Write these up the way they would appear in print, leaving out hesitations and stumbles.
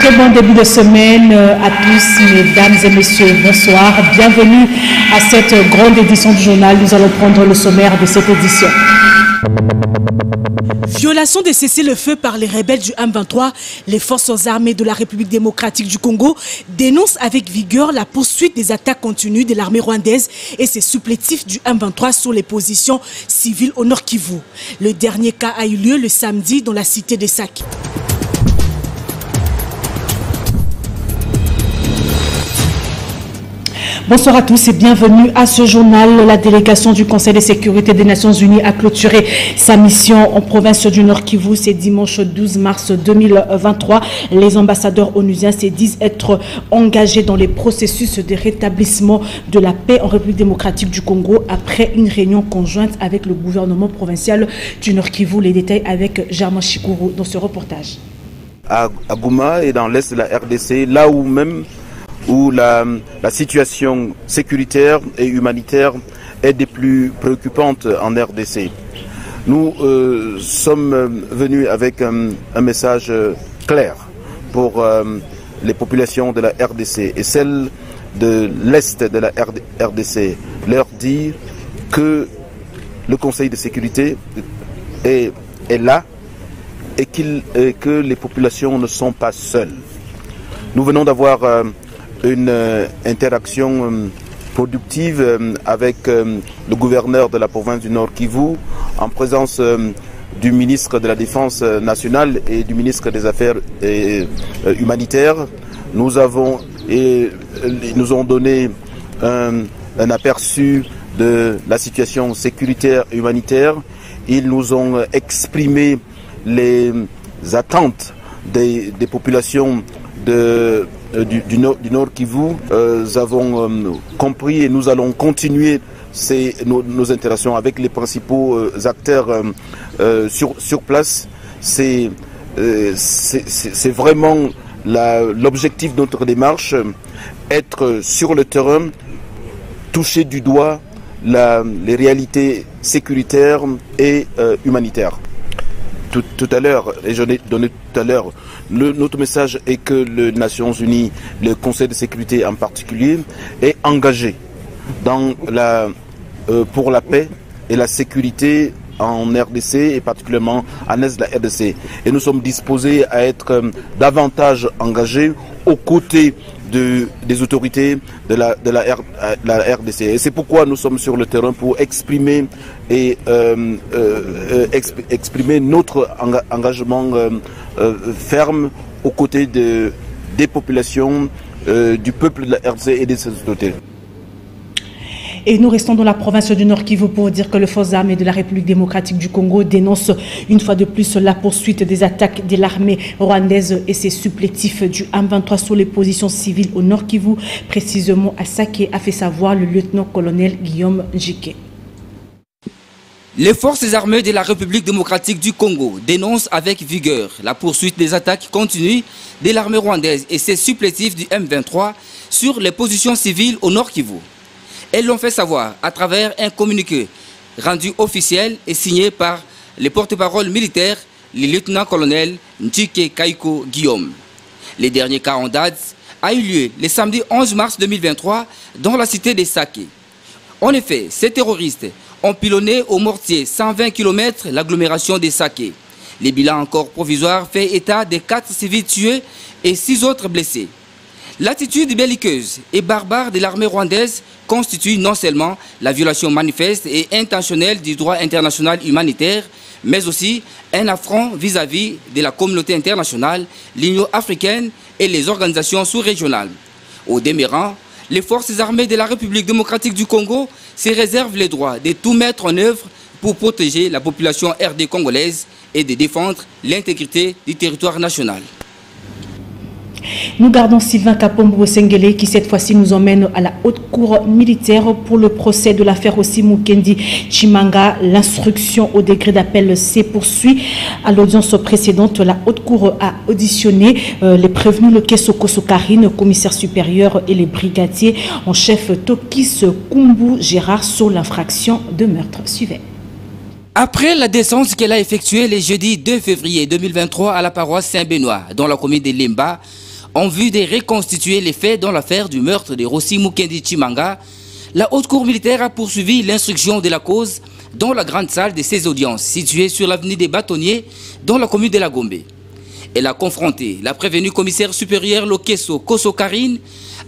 Très bon début de semaine à tous, mesdames et messieurs. Bonsoir. Bienvenue à cette grande édition du journal. Nous allons prendre le sommaire de cette édition. Violation des cessez-le-feu par les rebelles du M23, les forces armées de la République démocratique du Congo dénoncent avec vigueur la poursuite des attaques continues de l'armée rwandaise et ses supplétifs du M23 sur les positions civiles au Nord Kivu. Le dernier cas a eu lieu le samedi dans la cité de Sake. Bonsoir à tous et bienvenue à ce journal. La délégation du Conseil de sécurité des Nations Unies a clôturé sa mission en province du Nord Kivu. C'est dimanche 12 mars 2023. Les ambassadeurs onusiens se disent être engagés dans les processus de rétablissement de la paix en République démocratique du Congo après une réunion conjointe avec le gouvernement provincial du Nord Kivu. Les détails avec Germain Chikourou dans ce reportage. À Goma et dans l'est de la RDC, là où la situation sécuritaire et humanitaire est des plus préoccupantes en RDC. Nous sommes venus avec un message clair pour les populations de la RDC et celles de l'Est de la RDC, leur dire que le Conseil de sécurité est là et que les populations ne sont pas seules. Nous venons d'avoir une interaction productive avec le gouverneur de la province du Nord Kivu en présence du ministre de la Défense nationale et du ministre des Affaires humanitaires. Nous nous ont donné un aperçu de la situation sécuritaire et humanitaire. Ils nous ont exprimé les attentes des populations du Nord Kivu. Nous avons compris et nous allons continuer nos interactions avec les principaux acteurs sur place. C'est vraiment l'objectif de notre démarche, être sur le terrain, toucher du doigt les réalités sécuritaires et humanitaires. Tout à l'heure, et j'en ai donné tout à l'heure, notre message est que les Nations Unies, le Conseil de sécurité en particulier, est engagé pour la paix et la sécurité en RDC et particulièrement en Est de la RDC. Et nous sommes disposés à être davantage engagés aux côtés des autorités de la RDC. Et c'est pourquoi nous sommes sur le terrain pour exprimer notre engagement ferme aux côtés des populations, du peuple de la RDC et de ses autorités. Et nous restons dans la province du Nord Kivu pour dire que les forces armées de la République démocratique du Congo dénoncent une fois de plus la poursuite des attaques de l'armée rwandaise et ses supplétifs du M23 sur les positions civiles au Nord Kivu, précisément à Sake, a fait savoir le lieutenant-colonel Guillaume Njike. Les forces armées de la République démocratique du Congo dénoncent avec vigueur la poursuite des attaques continues de l'armée rwandaise et ses supplétifs du M23 sur les positions civiles au Nord Kivu. Elles l'ont fait savoir à travers un communiqué rendu officiel et signé par les porte-parole militaires, le lieutenant-colonel Njike Kaiko Guillaume. Le dernier cas en date a eu lieu le samedi 11 mars 2023 dans la cité de Sake. En effet, ces terroristes ont pilonné au mortier 120 km l'agglomération de Sake. Les bilans encore provisoires fait état de 4 civils tués et 6 autres blessés. L'attitude belliqueuse et barbare de l'armée rwandaise constitue non seulement la violation manifeste et intentionnelle du droit international humanitaire, mais aussi un affront vis-à-vis de la communauté internationale, l'Union africaine et les organisations sous-régionales. Au demeurant, les forces armées de la République démocratique du Congo se réservent le droit de tout mettre en œuvre pour protéger la population RD congolaise et de défendre l'intégrité du territoire national. Nous gardons Sylvain Kapombo Sengele qui cette fois-ci nous emmène à la haute cour militaire pour le procès de l'affaire aussi Mukendi Chimanga. L'instruction au degré d'appel se poursuit. À l'audience précédente, la haute cour a auditionné les prévenus le Kesoko Sokarine, commissaire supérieur, et les brigadiers en chef Tokis Kumbu Gérard sur l'infraction de meurtre. Suivez. Après la descente qu'elle a effectuée le jeudi 2 février 2023 à la paroisse Saint-Benoît, dans la commune de Limba, En vue de reconstituer les faits dans l'affaire du meurtre de Rossi Mukendi Chimanga, la haute cour militaire a poursuivi l'instruction de la cause dans la grande salle de ses audiences située sur l'avenue des Bâtonniers dans la commune de la Gombe. Elle a confronté la prévenue commissaire supérieure Lokeso Koso Karine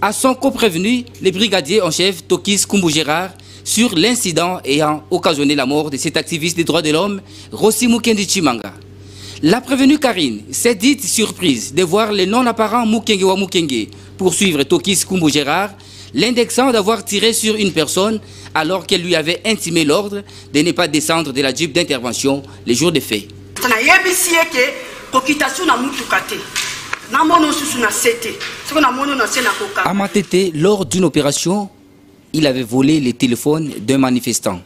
à son coprévenu, le brigadier en chef Tokis Kumbu Gérard, sur l'incident ayant occasionné la mort de cet activiste des droits de l'homme, Rossi Mukendi Chimanga. La prévenue Karine s'est dite surprise de voir le non-apparent Mukenge wa Mukenge poursuivre Tokis Kumbu Gérard, l'indexant d'avoir tiré sur une personne alors qu'elle lui avait intimé l'ordre de ne pas descendre de la jeep d'intervention les jours des faits. À Matete, lors d'une opération, il avait volé le téléphone d'un manifestant.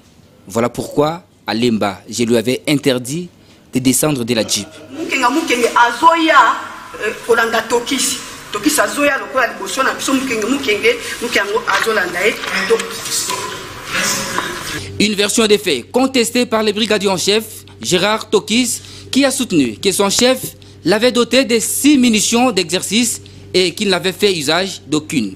Voilà pourquoi, à Lemba, je lui avais interdit de descendre de la jeep. Une version des faits contestée par le brigadier en chef, Gérard Tokis, qui a soutenu que son chef l'avait doté de 6 munitions d'exercice et qu'il n'avait fait usage d'aucune.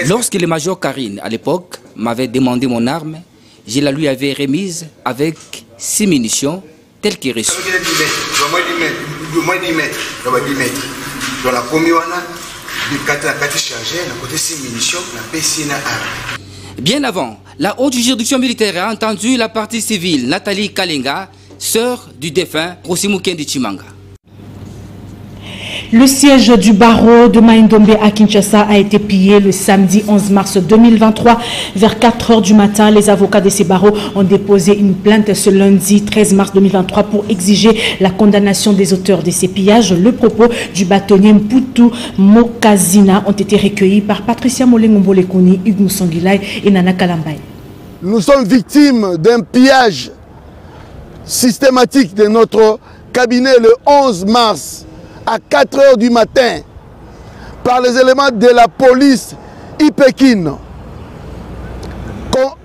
Lorsque le major Karine, à l'époque, m'avait demandé mon arme, je la lui avais remise avec 6 munitions telles que reçues. Bien avant, la haute juridiction militaire a entendu la partie civile Nathalie Kalenga, sœur du défunt Rossi Mukendi Chimanga. Le siège du barreau de Maïndombe à Kinshasa a été pillé le samedi 11 mars 2023. Vers 4 h du matin, les avocats de ces barreaux ont déposé une plainte ce lundi 13 mars 2023 pour exiger la condamnation des auteurs de ces pillages. Le propos du bâtonnier Mputu Mokazina ont été recueillis par Patricia Molengombo-Lekoni, Hugues Moussangilay et Nana Kalambay. Nous sommes victimes d'un pillage systématique de notre cabinet le 11 mars à 4 h du matin par les éléments de la police Ipekine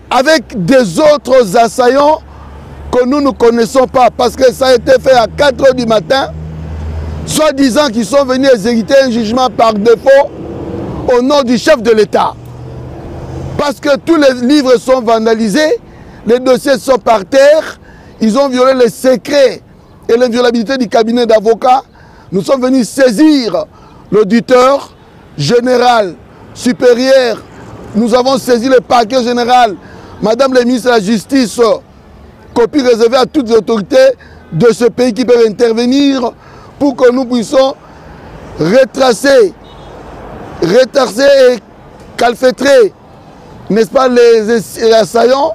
avec des autres assaillants que nous ne connaissons pas parce que ça a été fait à 4 h du matin, soi-disant qu'ils sont venus exécuter un jugement par défaut au nom du chef de l'État. Parce que tous les livres sont vandalisés, les dossiers sont par terre, ils ont violé les secrets et l'inviolabilité du cabinet d'avocats. Nous sommes venus saisir l'auditeur général supérieur. Nous avons saisi le parquet général, Madame la ministre de la Justice, copie réservée à toutes les autorités de ce pays qui peuvent intervenir pour que nous puissions retracer et calfeutrer, n'est-ce pas, les assaillants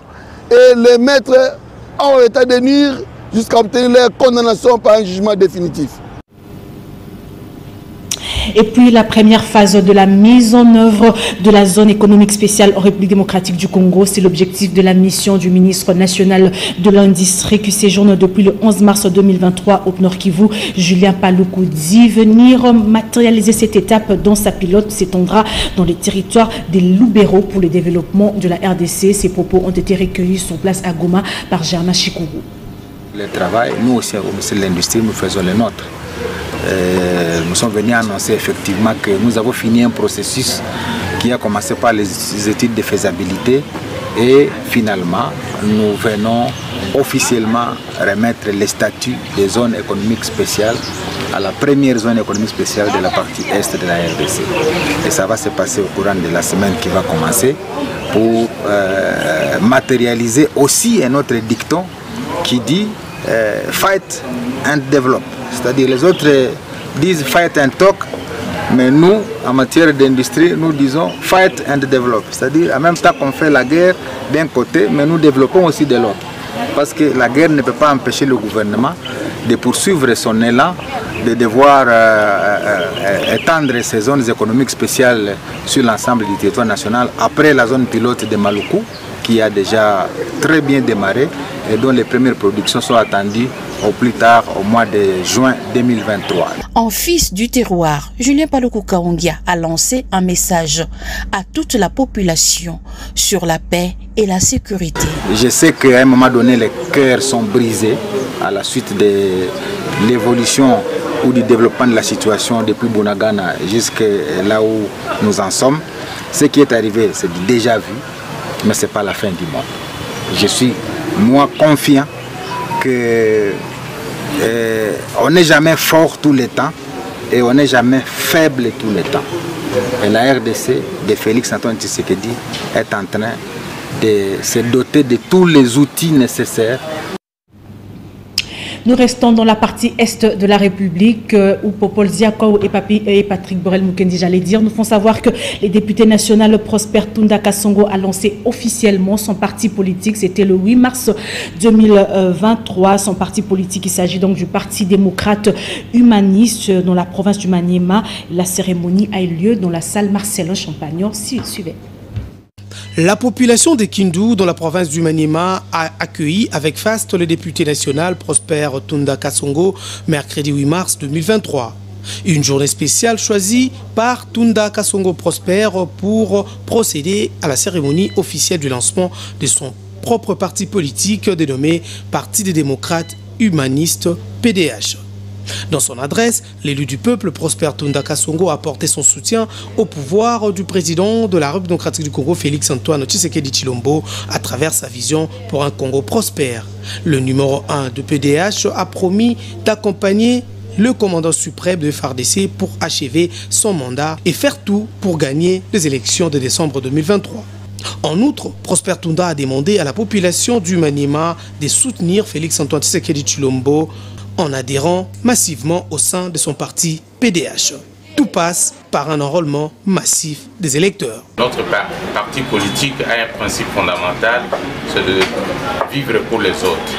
et les mettre en état de nuire jusqu'à obtenir leur condamnation par un jugement définitif. Et puis la première phase de la mise en œuvre de la zone économique spéciale en République démocratique du Congo, c'est l'objectif de la mission du ministre national de l'Industrie qui séjourne depuis le 11 mars 2023 au Nord Kivu. Julien Paluku dit venir matérialiser cette étape dont sa pilote s'étendra dans les territoires des Lubero pour le développement de la RDC. Ces propos ont été recueillis sur place à Goma par Germain Chikourou. Le travail, nous aussi au ministère de l'Industrie, nous faisons le nôtre. Nous sommes venus annoncer effectivement que nous avons fini un processus qui a commencé par les études de faisabilité et finalement nous venons officiellement remettre les statuts des zones économiques spéciales à la première zone économique spéciale de la partie est de la RDC. Et ça va se passer au courant de la semaine qui va commencer pour matérialiser aussi un autre dicton qui dit fight and develop. C'est-à-dire les autres disent fight and talk, mais nous, en matière d'industrie, nous disons fight and develop. C'est-à-dire en même temps qu'on fait la guerre d'un côté, mais nous développons aussi de l'autre. Parce que la guerre ne peut pas empêcher le gouvernement de poursuivre son élan, de devoir étendre ses zones économiques spéciales sur l'ensemble du territoire national après la zone pilote de Maluku, qui a déjà très bien démarré. et dont les premières productions sont attendues au plus tard au mois de juin 2023. En fils du terroir, Julien Paluku Kaongia a lancé un message à toute la population sur la paix et la sécurité. Je sais qu'à un moment donné, les cœurs sont brisés à la suite de l'évolution ou du développement de la situation depuis Bunagana jusqu'à là où nous en sommes. Ce qui est arrivé, c'est déjà vu, mais ce n'est pas la fin du monde. Je suis, moi, confiant qu'on n'est jamais fort tout le temps et on n'est jamais faible tout le temps. Et la RDC de Félix Antoine Tshisekedi est en train de se doter de tous les outils nécessaires. Nous restons dans la partie est de la République où Popol Ziako et Patrick Borel Mukendi, j'allais dire, nous font savoir que les députés nationaux Prosper Tunda Kasongo a lancé officiellement son parti politique. C'était le 8 mars 2023. Son parti politique, il s'agit donc du Parti démocrate humaniste dans la province du Maniema. La cérémonie a eu lieu dans la salle Marcelin Champagnon. Suivez. La population de Kindu, dans la province du Maniema, a accueilli avec faste le député national Prosper Tunda Kasongo, mercredi 8 mars 2023. Une journée spéciale choisie par Tunda Kasongo Prosper pour procéder à la cérémonie officielle du lancement de son propre parti politique dénommé Parti des démocrates humanistes PDH. Dans son adresse, l'élu du peuple, Prosper Tunda Kasongo, a apporté son soutien au pouvoir du président de la République démocratique du Congo, Félix Antoine Tshisekedi Tshilombo, à travers sa vision pour un Congo prospère. Le numéro 1 de PDH a promis d'accompagner le commandant suprême de FARDC pour achever son mandat et faire tout pour gagner les élections de décembre 2023. En outre, Prosper Tunda a demandé à la population du Maniema de soutenir Félix Antoine Tshisekedi Tshilombo en adhérant massivement au sein de son parti PDH. Tout passe par un enrôlement massif des électeurs. Notre parti politique a un principe fondamental, c'est de vivre pour les autres.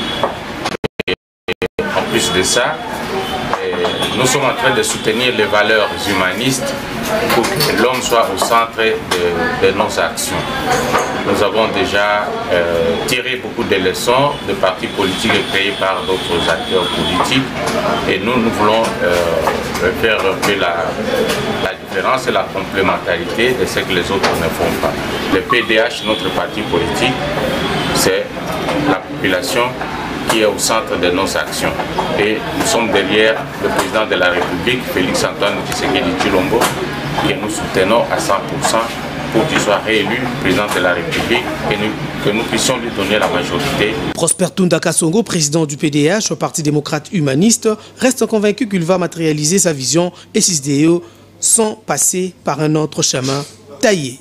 Et en plus de ça, nous sommes en train de soutenir les valeurs humanistes pour que l'homme soit au centre de nos actions. Nous avons déjà tiré beaucoup de leçons de partis politiques créés par d'autres acteurs politiques et nous voulons faire un peu la différence et la complémentarité de ce que les autres ne font pas. Le PDH, notre parti politique, c'est la population qui est au centre de nos actions. Et nous sommes derrière le président de la République, Félix Antoine Tshisekedi Tshilombo, que nous soutenons à 100% pour qu'il soit réélu président de la République et que nous puissions lui donner la majorité. Prosper Tunda Kasongo, président du PDH, au Parti démocrate humaniste, reste convaincu qu'il va matérialiser sa vision et ses idéaux sans passer par un autre chemin taillé.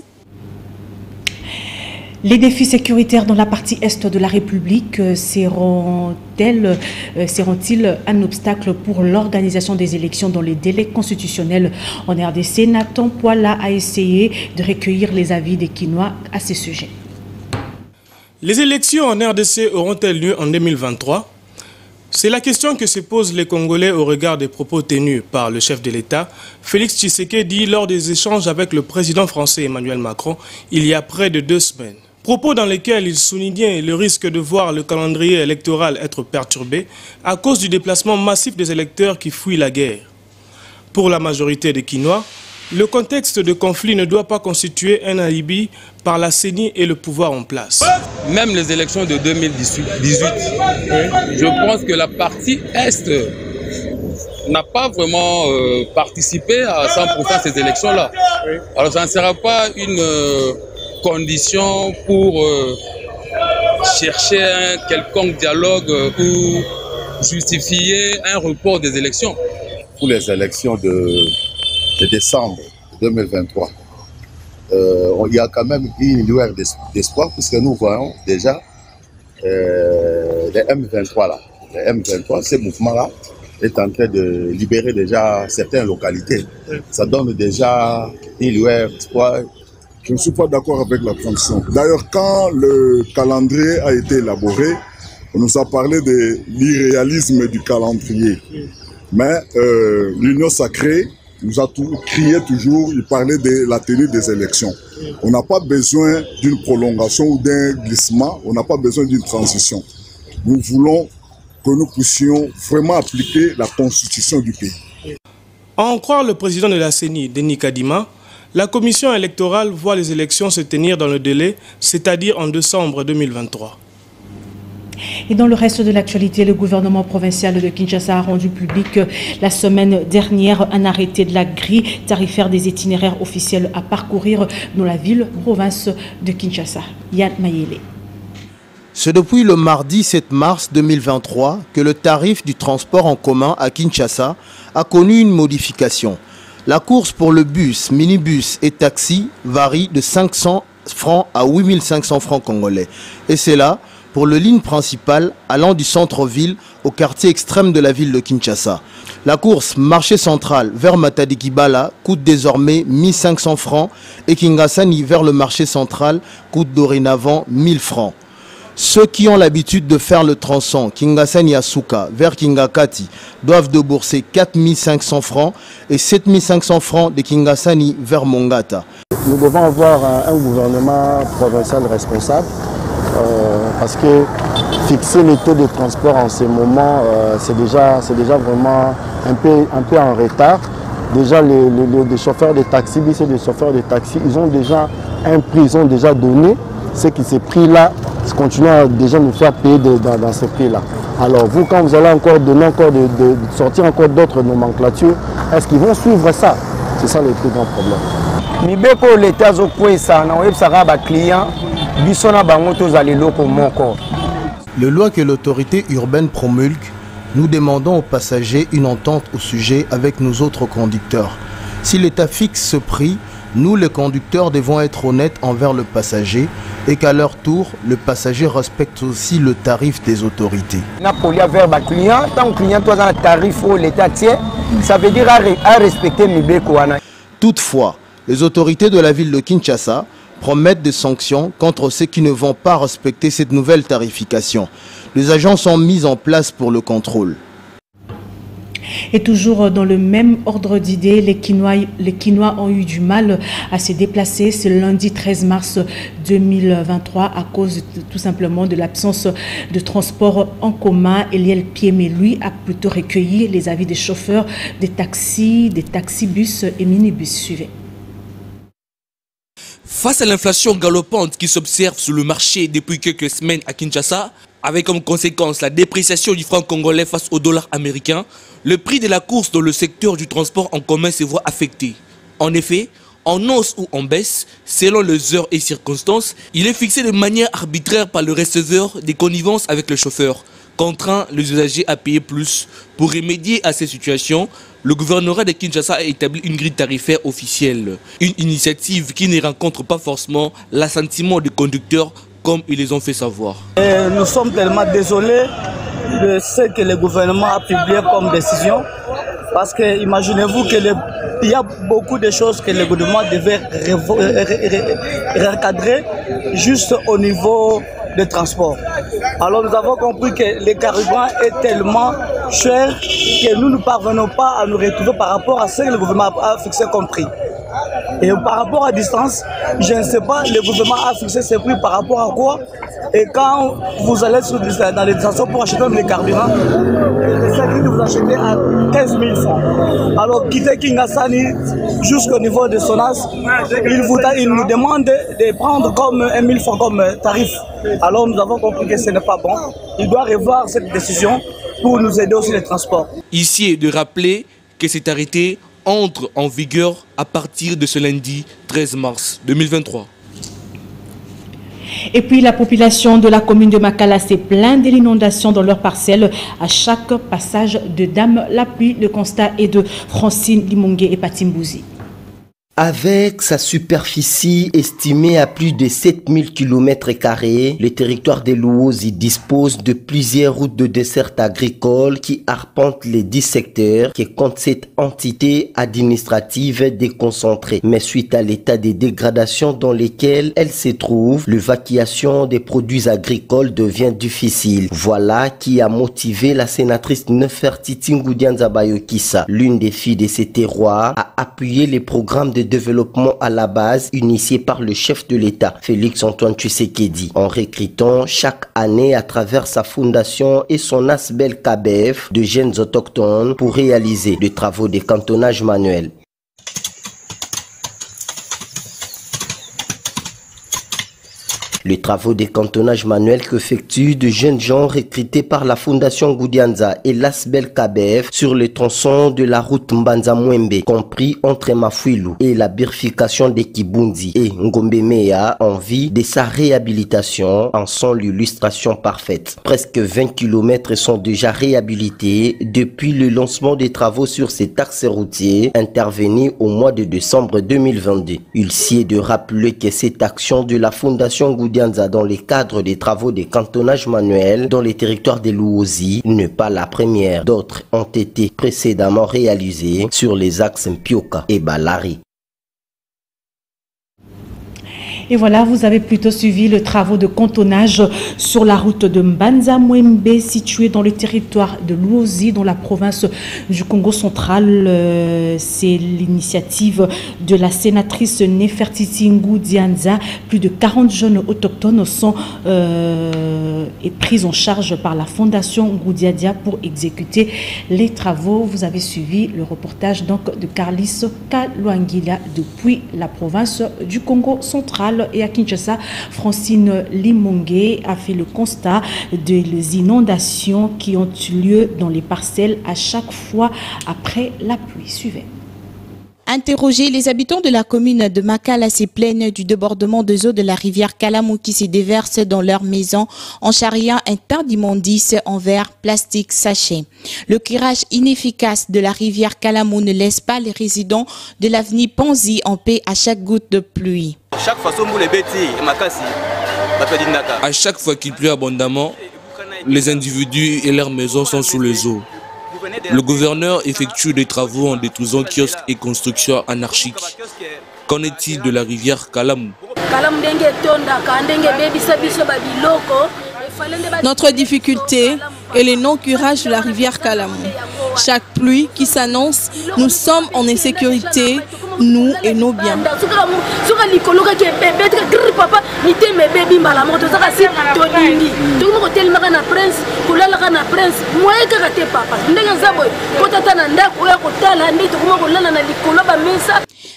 Les défis sécuritaires dans la partie est de la République seront-ils un obstacle pour l'organisation des élections dans les délais constitutionnels en RDC? Nathan Poila a essayé de recueillir les avis des Kinois à ce sujet. Les élections en RDC auront-elles lieu en 2023? C'est la question que se posent les Congolais au regard des propos tenus par le chef de l'État, Félix Tshisekedi, lors des échanges avec le président français Emmanuel Macron il y a près de 2 semaines. Propos dans lesquels il soulignait le risque de voir le calendrier électoral être perturbé à cause du déplacement massif des électeurs qui fuient la guerre. Pour la majorité des Kinois, le contexte de conflit ne doit pas constituer un alibi par la CENI et le pouvoir en place. Même les élections de 2018, je pense que la partie Est n'a pas vraiment participé à 100% à ces élections-là. Alors ça ne sera pas une condition pour chercher un quelconque dialogue pour justifier un report des élections. Pour les élections de décembre 2023, il y a quand même une lueur d'espoir puisque nous voyons déjà les M23 là. Les M23, ce mouvement-là est en train de libérer déjà certaines localités. Ça donne déjà une lueur d'espoir. Je ne suis pas d'accord avec la transition. D'ailleurs, quand le calendrier a été élaboré, on nous a parlé de l'irréalisme du calendrier. Mais l'Union sacrée nous a crié toujours, il parlait de la tenue des élections. On n'a pas besoin d'une prolongation ou d'un glissement, on n'a pas besoin d'une transition. nous voulons que nous puissions vraiment appliquer la constitution du pays. À en croire le président de la CENI, Denis Kadima, la commission électorale voit les élections se tenir dans le délai, c'est-à-dire en décembre 2023. Et dans le reste de l'actualité, le gouvernement provincial de Kinshasa a rendu public la semaine dernière un arrêté de la grille tarifaire des itinéraires officiels à parcourir dans la ville-province de Kinshasa. Yann Mayele. C'est depuis le mardi 7 mars 2023 que le tarif du transport en commun à Kinshasa a connu une modification. La course pour le bus, minibus et taxi varie de 500 francs à 8500 francs congolais. Et c'est là pour le ligne principale allant du centre-ville au quartier extrême de la ville de Kinshasa. La course marché central vers Matadi-Kibala coûte désormais 1500 francs et Kingasani vers le marché central coûte dorénavant 1000 francs. Ceux qui ont l'habitude de faire le tronçon Kingasani-Asuka vers Kingakati doivent débourser 4500 francs et 7500 francs de Kingasani vers Mongata. Nous devons avoir un gouvernement provincial responsable parce que fixer les taux de transport en ce moment, c'est déjà vraiment un peu en retard. Déjà les chauffeurs de taxi, et les chauffeurs de taxi, ils ont déjà un prix, ils ont déjà donné. C'est que ces prix-là continuent à déjà nous faire payer dans ces prix-là. Alors vous, quand vous allez encore donner de sortir encore d'autres nomenclatures, est-ce qu'ils vont suivre ça? C'est ça le plus grand problème. Le loi que l'autorité urbaine promulgue, nous demandons aux passagers une entente au sujet avec nos autres conducteurs. Si l'État fixe ce prix, nous les conducteurs devons être honnêtes envers le passager et qu'à leur tour, le passager respecte aussi le tarif des autorités. Toutefois, les autorités de la ville de Kinshasa promettent des sanctions contre ceux qui ne vont pas respecter cette nouvelle tarification. Les agents sont mis en place pour le contrôle. Et toujours dans le même ordre d'idées, les Kinois ont eu du mal à se déplacer ce lundi 13 mars 2023 à cause tout simplement de l'absence de transport en commun. Eliel Piemé, lui, a plutôt recueilli les avis des chauffeurs des taxibus et minibus. Suivez. Face à l'inflation galopante qui s'observe sur le marché depuis quelques semaines à Kinshasa, avec comme conséquence la dépréciation du franc congolais face au dollar américain, le prix de la course dans le secteur du transport en commun se voit affecté. En effet, en hausse ou en baisse, selon les heures et circonstances, il est fixé de manière arbitraire par le receveur des connivences avec le chauffeur, contraint les usagers à payer plus. Pour remédier à ces situations, le gouvernorat de Kinshasa a établi une grille tarifaire officielle. Une initiative qui ne rencontre pas forcément l'assentiment des conducteurs comme ils les ont fait savoir. Nous sommes tellement désolés de ce que le gouvernement a publié comme décision. Parce que imaginez-vous qu'il y a beaucoup de choses que le gouvernement devait recadrer juste au niveau des transports. Alors nous avons compris que le carburant est tellement cher que nous ne parvenons pas à nous retrouver par rapport à ce que le gouvernement a fixé comme prix. Et par rapport à distance, je ne sais pas, le gouvernement a fixé ses prix par rapport à quoi. Et quand vous allez dans les stations pour acheter le carburant, c'est que vous achetez à 15 000 francs. Alors quitter Kingasani jusqu'au niveau de Sonas, il nous demande de prendre comme 1 000 francs comme tarif. Alors nous avons compris que ce n'est pas bon. Il doit revoir cette décision pour nous aider aussi les transports. Ici est de rappeler que cet arrêté entre en vigueur à partir de ce lundi 13 mars 2023. Et puis la population de la commune de Makala s'est plainte de l'inondation dans leurs parcelles à chaque passage de Dame la pluie. Le constat est de Francine Limongue et Patimbouzi. Avec sa superficie estimée à plus de 7000 km², le territoire des Louosi dispose de plusieurs routes de desserte agricole qui arpentent les 10 secteurs qui comptent cette entité administrative déconcentrée. Mais suite à l'état de dégradation dans lequel elle se trouve, l'évacuation des produits agricoles devient difficile. Voilà qui a motivé la sénatrice Nefertiti Ngoudianza Bayokissa, l'une des filles de ces terroirs, à appuyer les programmes de de développement à la base initiée par le chef de l'État, Félix-Antoine Tshisekedi, en recrutant chaque année à travers sa fondation et son ASBEL KBF de jeunes autochtones pour réaliser des travaux de cantonnage manuel. Les travaux de cantonnage manuel qu'effectuent de jeunes gens recrutés par la Fondation Ngoudianza et l'ASBEL KBF sur le tronçon de la route Mbanza-Mwembe, compris entre Mafuilu et la bifurcation de Kibundi et Ngombe-Meya, en vue de sa réhabilitation, en sont l'illustration parfaite. Presque 20 km sont déjà réhabilités depuis le lancement des travaux sur cet axe routier intervenu au mois de décembre 2022. Il s'y est de rappeler que cette action de la Fondation Ngoudianza dans le cadre des travaux de cantonnage manuel dans les territoires de Luozi n'est pas la première. D'autres ont été précédemment réalisés sur les axes Mpioka et Balari. Et voilà, vous avez plutôt suivi le travaux de cantonnage sur la route de Mbanza-Mwembe, située dans le territoire de Luozi, dans la province du Congo central. C'est l'initiative de la sénatrice Nefertiti Ngoudianza. Plus de 40 jeunes autochtones sont pris en charge par la Fondation Ngoudiadia pour exécuter les travaux. Vous avez suivi le reportage donc de Carlis Kalwangila depuis la province du Congo central. Et à Kinshasa, Francine Limongue a fait le constat des inondations qui ont eu lieu dans les parcelles à chaque fois après la pluie. Suivez. Interroger les habitants de la commune de Makala se plaignent du débordement des eaux de la rivière Kalamu qui se déversent dans leurs maisons en charriant un tas d'immondices en verre, plastique, sachets. Le curage inefficace de la rivière Kalamu ne laisse pas les résidents de l'avenue Panzi en paix à chaque goutte de pluie. À chaque fois qu'il pleut abondamment, les individus et leurs maisons sont sous les eaux. Le gouverneur effectue des travaux en détruisant kiosques et constructions anarchiques. Qu'en est-il de la rivière Kalamu? Notre difficulté est le non-curage de la rivière Kalamu. Chaque pluie qui s'annonce, nous sommes en insécurité, nous et nos biens.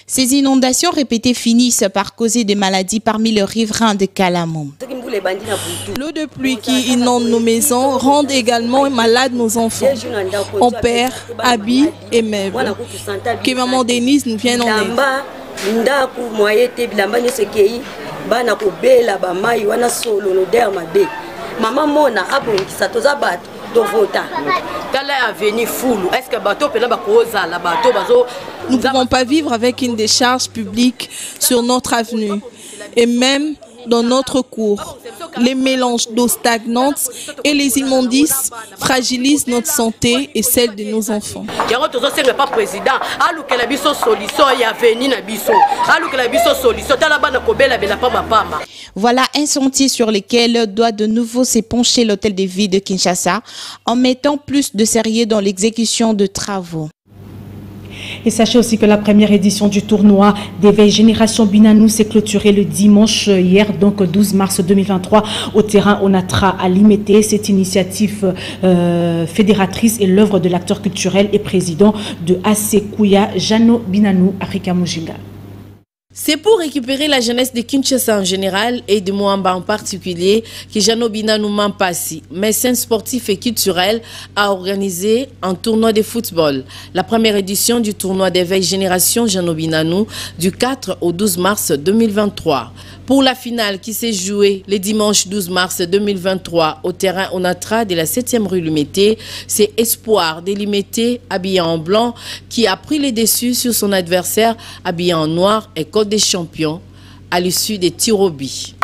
Ces inondations répétées finissent par causer des maladies parmi les riverains de Kalamu. L'eau de pluie qui inonde nos maisons rend également malades nos enfants. On perd habits et meubles. Que maman Denise nous vienne en aide. Nous ne pouvons pas vivre avec une décharge publique sur notre avenue et même dans notre cour. Les mélanges d'eau stagnante et les immondices fragilisent notre santé et celle de nos enfants. Voilà un sentier sur lequel doit de nouveau s'épancher l'hôtel de ville de Kinshasa en mettant plus de sérieux dans l'exécution de travaux. Et sachez aussi que la première édition du tournoi d'éveil Génération Binanou s'est clôturée le dimanche hier, donc 12 mars 2023, au terrain Onatra à Limete. Cette initiative fédératrice est l'œuvre de l'acteur culturel et président de Asekouya, Jano Binanou, Afrika Mujinga. C'est pour récupérer la jeunesse de Kinshasa en général et de Mwamba en particulier que Jano Binanou Mampasi, médecin sportif et culturel, a organisé un tournoi de football. La première édition du tournoi d'éveil Génération Jano Binanou du 4 au 12 mars 2023. Pour la finale qui s'est jouée le dimanche 12 mars 2023 au terrain Onatra de la 7e rue Limete, c'est Espoir de Limete, habillé en blanc, qui a pris les dessus sur son adversaire habillé en noir et Côte des champions à l'issue des tirs au but.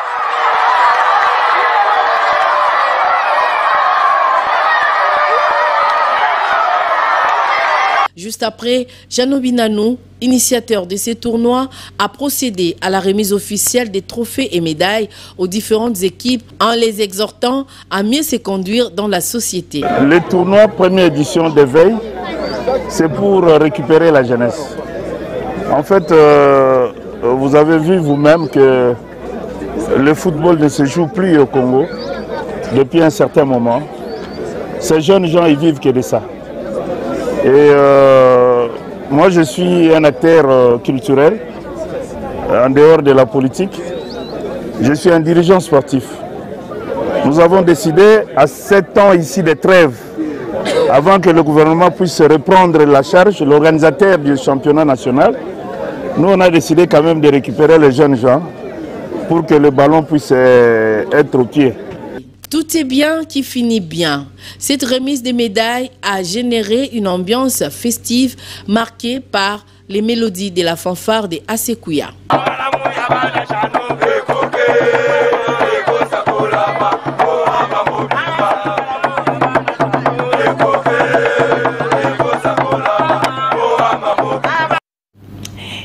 Juste après, Jano Binanou, initiateur de ces tournois, a procédé à la remise officielle des trophées et médailles aux différentes équipes en les exhortant à mieux se conduire dans la société. Le tournoi première édition d'éveil, c'est pour récupérer la jeunesse. En fait, vous avez vu vous-même que le football ne se joue plus au Congo depuis un certain moment. Ces jeunes gens, ils vivent que de ça. Et moi, je suis un acteur culturel, en dehors de la politique. Je suis un dirigeant sportif. Nous avons décidé à 7 ans ici de trêve, avant que le gouvernement puisse reprendre la charge, l'organisateur du championnat national. Nous, on a décidé quand même de récupérer les jeunes gens pour que le ballon puisse être au pied. Tout est bien qui finit bien. Cette remise des médailles a généré une ambiance festive marquée par les mélodies de la fanfare des Asekouya.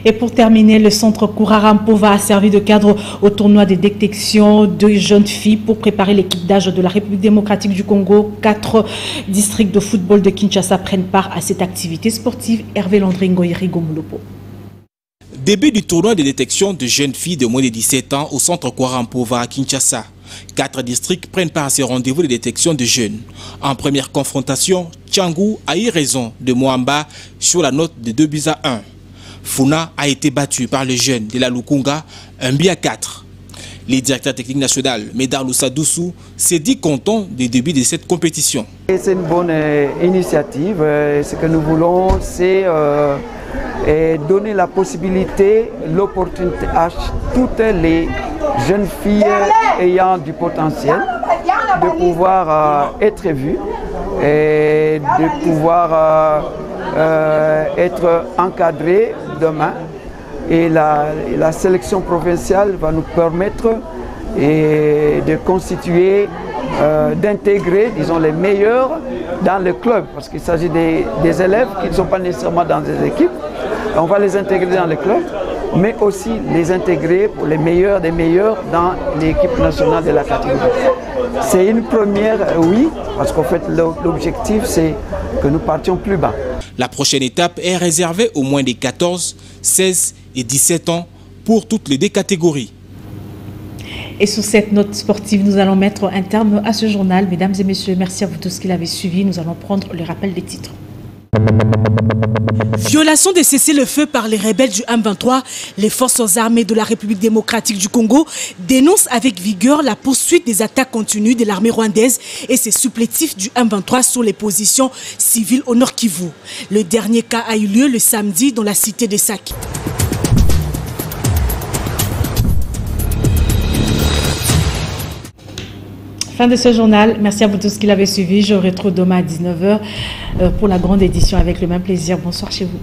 Et pour terminer, le centre Kourarampova a servi de cadre au tournoi de détection de jeunes filles pour préparer l'équipe d'âge de la République démocratique du Congo. 4 districts de football de Kinshasa prennent part à cette activité sportive. Hervé Landringo et Rigo Moulopo. Début du tournoi de détection de jeunes filles de moins de 17 ans au centre Kourarampova à Kinshasa. 4 districts prennent part à ces rendez-vous de détection de jeunes. En première confrontation, Tchangou a eu raison de Mwamba sur la note de 2-1. Funa a été battu par les jeunes de la Lukunga, 1-4. Le directeur technique national, Médard Loussadoussou, s'est dit content du début de cette compétition. C'est une bonne initiative. Ce que nous voulons, c'est donner la possibilité, l'opportunité à toutes les jeunes filles ayant du potentiel de pouvoir être vues et de pouvoir être encadrées demain. Et la sélection provinciale va nous permettre de constituer, d'intégrer, disons, les meilleurs dans le club, parce qu'il s'agit des élèves qui ne sont pas nécessairement dans des équipes. On va les intégrer dans le club, mais aussi les intégrer pour les meilleurs des meilleurs dans l'équipe nationale de la catégorie. C'est une première, oui, parce qu'en fait l'objectif c'est que nous partions plus bas. La prochaine étape est réservée aux moins de 14, 16 et 17 ans pour toutes les deux catégories. Et sur cette note sportive, nous allons mettre un terme à ce journal. Mesdames et messieurs, merci à vous tous qui l'avez suivi. Nous allons prendre le rappel des titres. Violation de cessez-le-feu par les rebelles du M23, les forces armées de la République démocratique du Congo dénoncent avec vigueur la poursuite des attaques continues de l'armée rwandaise et ses supplétifs du M23 sur les positions civiles au Nord Kivu. Le dernier cas a eu lieu le samedi dans la cité de Saki. Fin de ce journal. Merci à vous tous qui l'avez suivi. Je vous retrouve demain à 19h pour la grande édition avec le même plaisir. Bonsoir chez vous.